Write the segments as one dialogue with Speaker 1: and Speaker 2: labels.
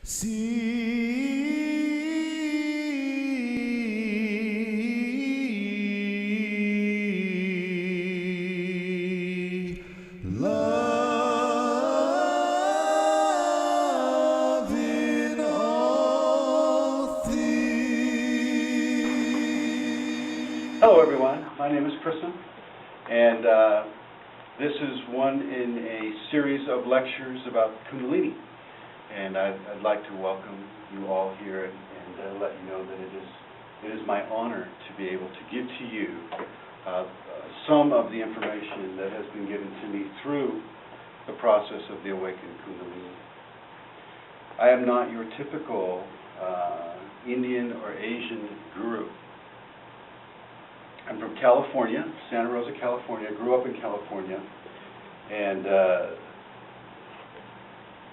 Speaker 1: See love in all things.
Speaker 2: Hello everyone, my name is Chrism, and this is one in a series of lectures about Kundalini. And I'd like to welcome you all here and let you know that it is my honor to be able to give to you some of the information that has been given to me through the process of the awakened Kundalini. I am not your typical Indian or Asian guru. I'm from California, Santa Rosa, California. I grew up in California, and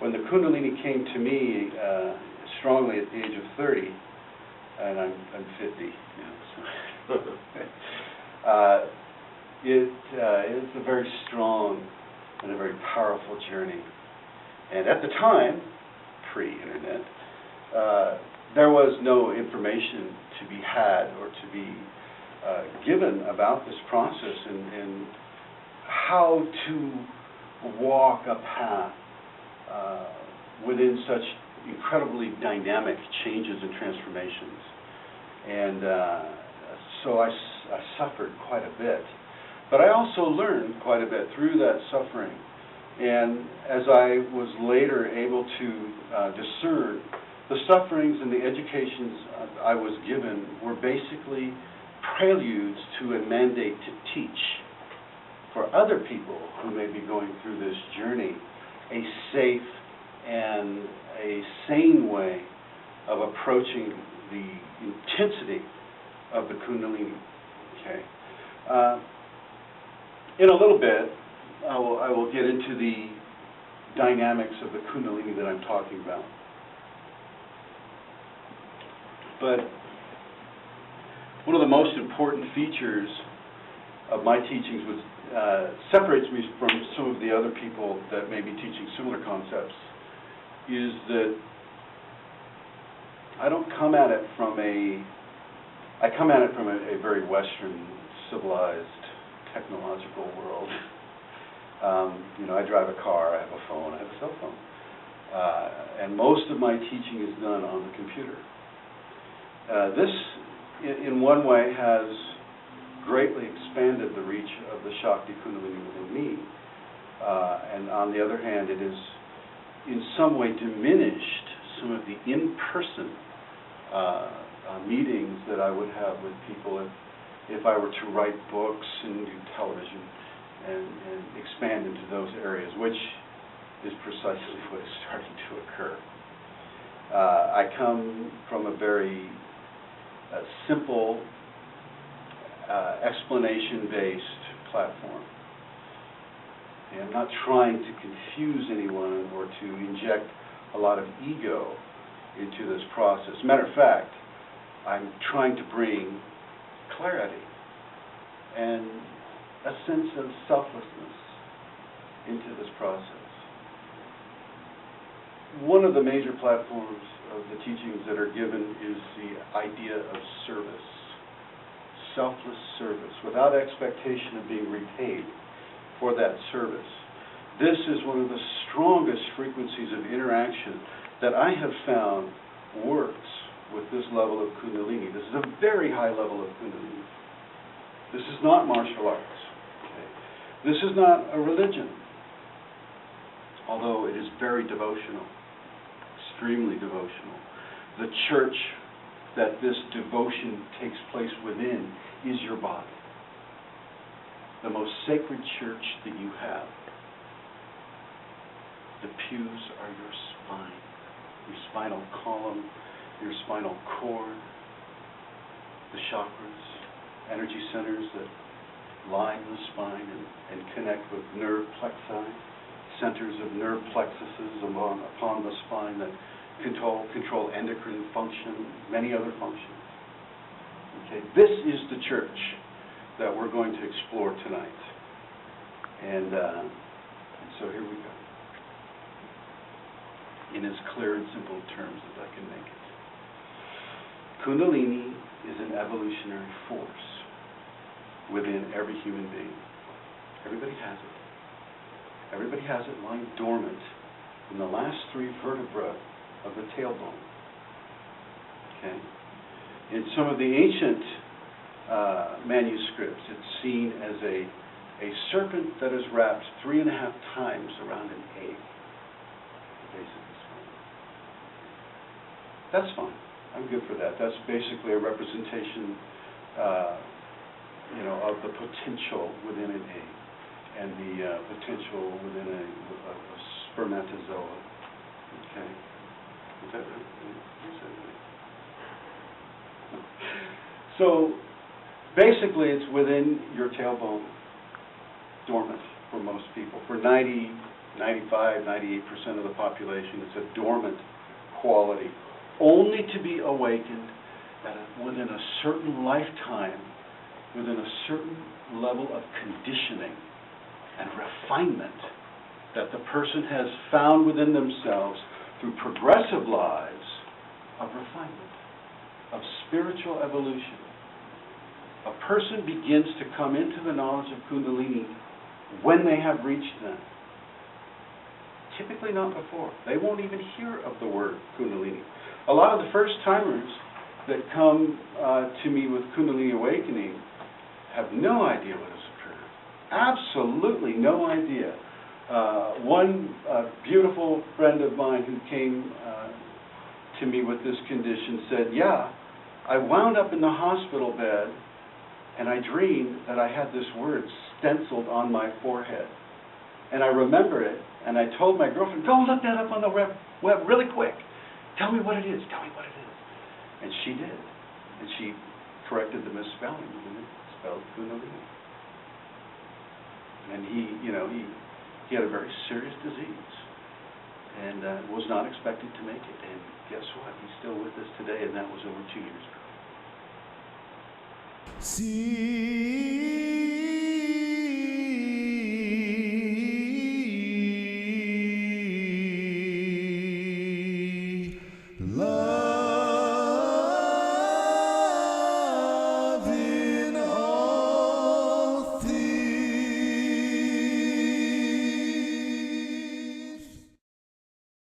Speaker 2: when the Kundalini came to me strongly at the age of 30, and I'm 50, you know, so it's a very strong and a very powerful journey. And at the time, pre-internet, there was no information to be had or to be given about this process and how to walk a path within such incredibly dynamic changes and transformations. And so I suffered quite a bit. But I also learned quite a bit through that suffering. And as I was later able to discern, the sufferings and the educations I was given were basically preludes to a mandate to teach for other people who may be going through this journey a safe and a sane way of approaching the intensity of the Kundalini. Okay. In a little bit, I will get into the dynamics of the Kundalini that I'm talking about. But one of the most important features of my teachings was separates me from some of the other people that may be teaching similar concepts is that I come at it from a very Western, civilized, technological world. You know, I drive a car, I have a phone, I have a cell phone. And most of my teaching is done on the computer. This, in one way, has greatly expanded the reach of the Shakti Kundalini within me. And on the other hand, it has in some way diminished some of the in-person meetings that I would have with people if I were to write books and do television and expand into those areas, which is precisely what is starting to occur. I come from a very simple, explanation-based platform. And I'm not trying to confuse anyone or to inject a lot of ego into this process. As a matter of fact, I'm trying to bring clarity and a sense of selflessness into this process. One of the major platforms of the teachings that are given is the idea of service. Selfless service, without expectation of being repaid for that service. This is one of the strongest frequencies of interaction that I have found works with this level of Kundalini. This is a very high level of Kundalini. This is not martial arts. Okay? This is not a religion, although it is very devotional, extremely devotional. The church that this devotion takes place within is your body. The most sacred church that you have. The pews are your spine, your spinal column, your spinal cord, the chakras, energy centers that line the spine and connect with nerve plexi, centers of nerve plexuses upon the spine that control endocrine function, many other functions. Okay, this is the church that we're going to explore tonight. And so here we go. in as clear and simple terms as I can make it. Kundalini is an evolutionary force within every human being. Everybody has it. Everybody has it lying dormant in the last 3 vertebrae of the tailbone. Okay? In some of the ancient manuscripts, it's seen as a serpent that is wrapped 3.5 times around an egg. The base of the spine. That's fine. I'm good for that. That's basically a representation, of the potential within an egg and the potential within a spermatozoa. Okay, is that right? Is that right? No. So basically, it's within your tailbone, dormant for most people. For 90, 95, 98% of the population, it's a dormant quality, only to be awakened within a certain lifetime, within a certain level of conditioning and refinement that the person has found within themselves through progressive lives of refinement, of spiritual evolution. A person begins to come into the knowledge of Kundalini when they have reached that. Typically not before. They won't even hear of the word Kundalini. A lot of the first timers that come to me with Kundalini awakening have no idea what has occurred. Absolutely no idea. One beautiful friend of mine who came to me with this condition said, yeah, I wound up in the hospital bed and I dreamed that I had this word stenciled on my forehead. And I remember it, and I told my girlfriend, go look that up on the web really quick. Tell me what it is. Tell me what it is. And she did. And she corrected the misspelling, and it spelled Kundalini. And he had a very serious disease and was not expected to make it. And guess what? He's still with us today, and that was over 2 years ago.
Speaker 1: See